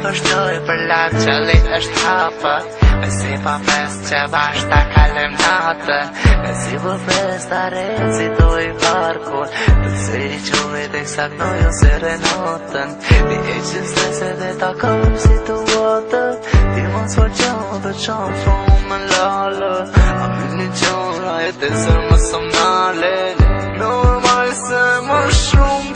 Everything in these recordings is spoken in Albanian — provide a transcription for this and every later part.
vështoj për latë qëlli është hapë Me si pa fest që bashkë ta kalem natë Me si për fest ta rejtë si do i varkur Të si i quvit e kësa knojo si renotën Ti e që strese dhe ta kam situatën Ti mos për qonë dhe qonë shumë më lalë A me një qonë a e të sërë më sëm nale Normal se më shumë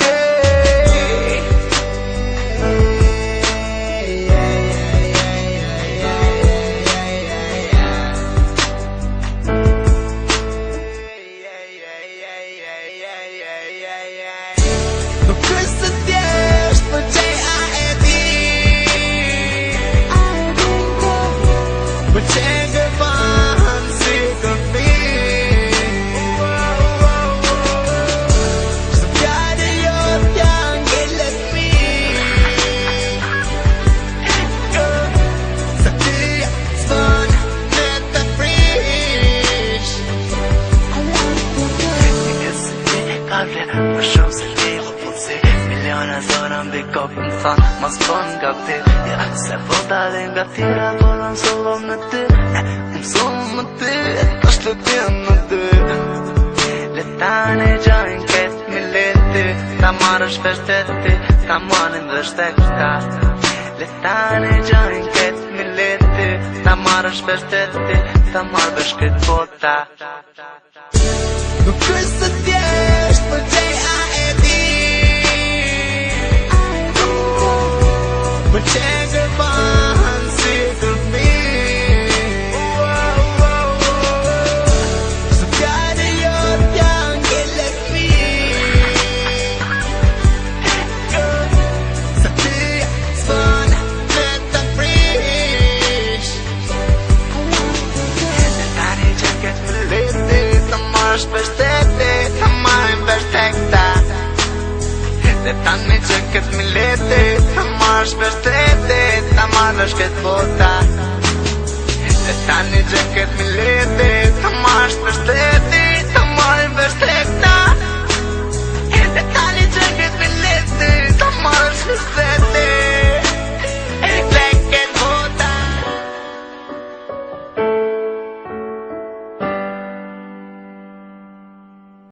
Më shumë se ti më putësi Miliona zona mbi kokë më thonë Mos pon nga ti Ja, se po dalin nga tira Po në mësullom në ty Mësullom në ty E të shtëpjen në ty Letani gjojnë ketë mileti Ta marrë shpeshteti Ta manin dhe shtekta Letani gjojnë ketë mileti Ta marrë shpeshteti Ta marrë dhe shket bota Nuk është të tjesht për J.I.D Më qenë gërbanë si kërmi Së fjallë jot janë gjellet mi Së ty s'pën me të frish Në tani që këtë më leti Të marrë shpeshteti Të marrë perfekta Dhe tani që këtë më leti Të marrë shpeshteti Të marrë shket bota Dhe tani që këtë më leti Të marrë shpeshteti Të marrë perfekta